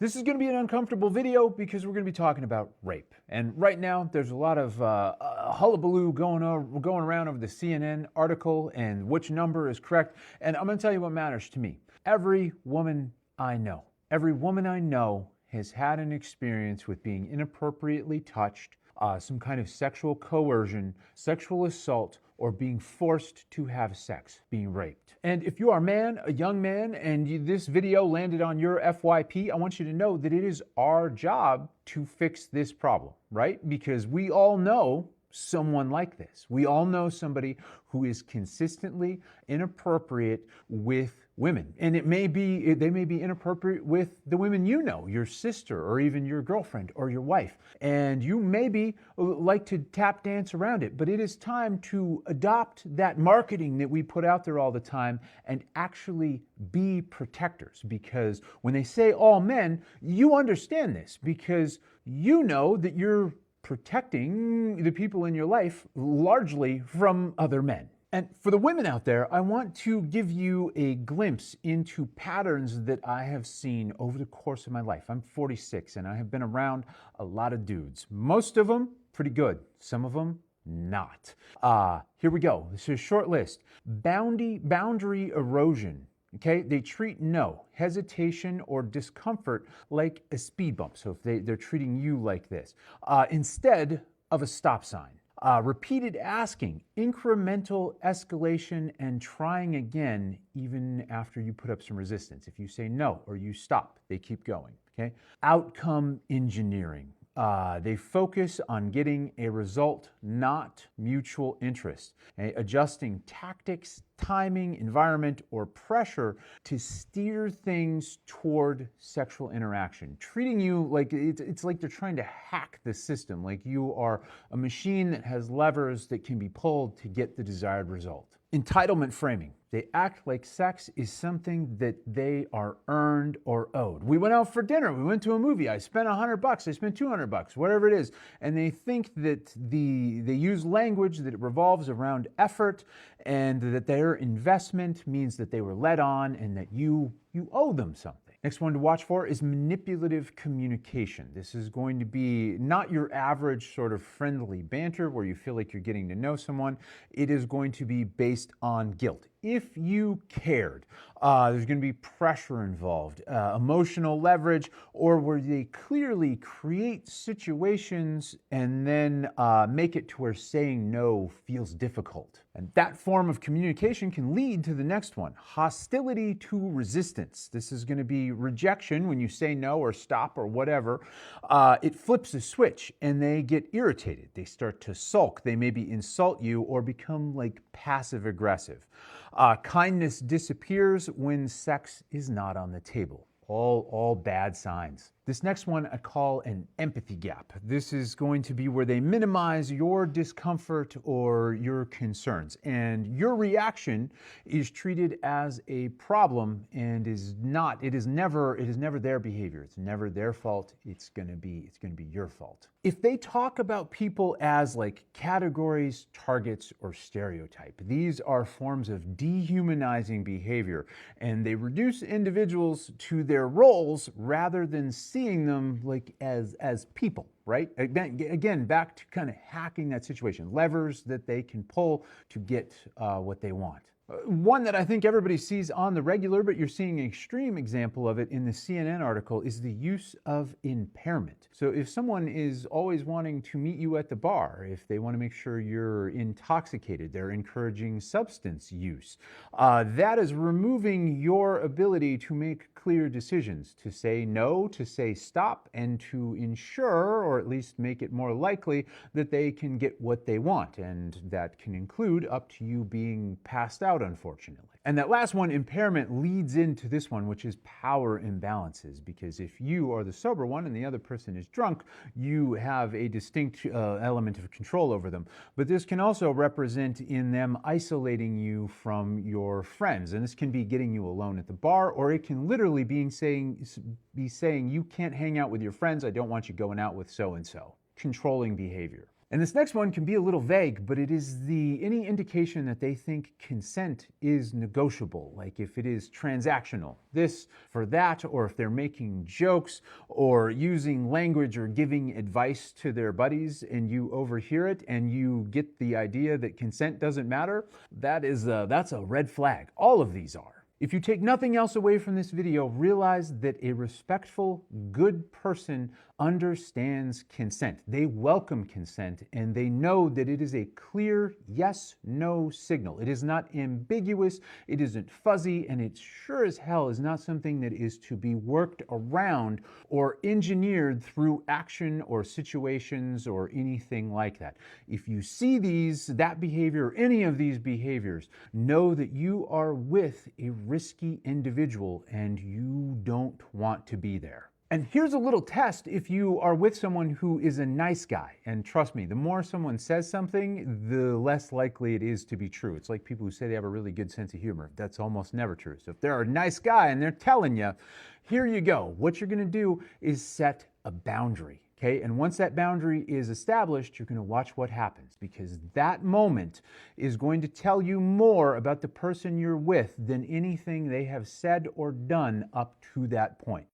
This is going to be an uncomfortable video because we're going to be talking about rape. And right now, there's a lot of hullabaloo going around over the CNN article and which number is correct. And I'm going to tell you what matters to me. Every woman I know has had an experience with being inappropriately touched, some kind of sexual coercion, sexual assault, or being forced to have sex, being raped. And if you are a young man, and this video landed on your FYP, I want you to know that it is our job to fix this problem, right? Because we all know someone like this. We all know somebody who is consistently inappropriate with women. And they may be inappropriate with the women you know, your sister or even your girlfriend or your wife. And you maybe like to tap dance around it, but it is time to adopt that marketing that we put out there all the time and actually be protectors. Because when they say all men, you understand this because you know that you're protecting the people in your life largely from other men. And for the women out there, I want to give you a glimpse into patterns that I have seen over the course of my life. I'm 46 and I have been around a lot of dudes. Most of them pretty good, some of them not. Here we go. This is a short list. Boundary erosion. Okay, they treat no, hesitation, or discomfort like a speed bump. So if they're treating you like this, instead of a stop sign. Repeated asking, incremental escalation, and trying again even after you put up some resistance. If you say no or you stop, they keep going. Okay, outcome engineering. They focus on getting a result, not mutual interest. Okay? Adjusting tactics, timing, environment, or pressure to steer things toward sexual interaction. Treating you like it's like they're trying to hack the system, like you are a machine that has levers that can be pulled to get the desired result. Entitlement framing. They act like sex is something that they are earned or owed. We went out for dinner. We went to a movie. I spent $100. I spent $200, whatever it is. And they think that they use language that revolves around effort and that their investment means that they were led on and that you owe them something. Next one to watch for is manipulative communication. This is going to be not your average sort of friendly banter where you feel like you're getting to know someone. It is going to be based on guilt. If you cared, there's going to be pressure involved, emotional leverage, or where they clearly create situations and then make it to where saying no feels difficult. And that form of communication can lead to the next one, hostility to resistance. This is going to be rejection when you say no or stop or whatever. It flips a switch and they get irritated. They start to sulk. They maybe insult you or become like passive aggressive. Kindness disappears when sex is not on the table. All bad signs. This next one I call an empathy gap. This is going to be where they minimize your discomfort or your concerns, and your reaction is treated as a problem and it is never their behavior. It's never their fault. It's going to be your fault. If they talk about people as like categories, targets, or stereotype, these are forms of dehumanizing behavior, and they reduce individuals to their roles rather than seeing them like as people, right? Again, back to kind of hacking that situation, levers that they can pull to get what they want. One that I think everybody sees on the regular, but you're seeing an extreme example of it in the CNN article, is the use of impairment. So if someone is always wanting to meet you at the bar, if they want to make sure you're intoxicated, they're encouraging substance use, that is removing your ability to make clear decisions, to say no, to say stop, and to ensure, or at least make it more likely, that they can get what they want. And that can include up to you being passed out, unfortunately. And that last one, impairment, leads into this one, which is power imbalances. Because if you are the sober one and the other person is drunk, you have a distinct element of control over them. But this can also represent in them isolating you from your friends. And this can be getting you alone at the bar, or it can literally be saying, you can't hang out with your friends. I don't want you going out with so-and-so. Controlling behavior. And this next one can be a little vague, but it is any indication that they think consent is negotiable, like if it is transactional, this for that, or if they're making jokes or using language or giving advice to their buddies and you overhear it and you get the idea that consent doesn't matter, that's a red flag. All of these are. If you take nothing else away from this video, realize that a respectful, good person understands consent. They welcome consent and they know that it is a clear yes, no signal. It is not ambiguous, it isn't fuzzy, and it sure as hell is not something that is to be worked around or engineered through action or situations or anything like that. If you see that behavior, or any of these behaviors, know that you are with a risky individual and you don't want to be there. And here's a little test if you are with someone who is a nice guy. And trust me, the more someone says something, the less likely it is to be true. It's like people who say they have a really good sense of humor. That's almost never true. So if they're a nice guy and they're telling you, here you go. What you're going to do is set a boundary. Okay, and once that boundary is established, you're going to watch what happens, because that moment is going to tell you more about the person you're with than anything they have said or done up to that point.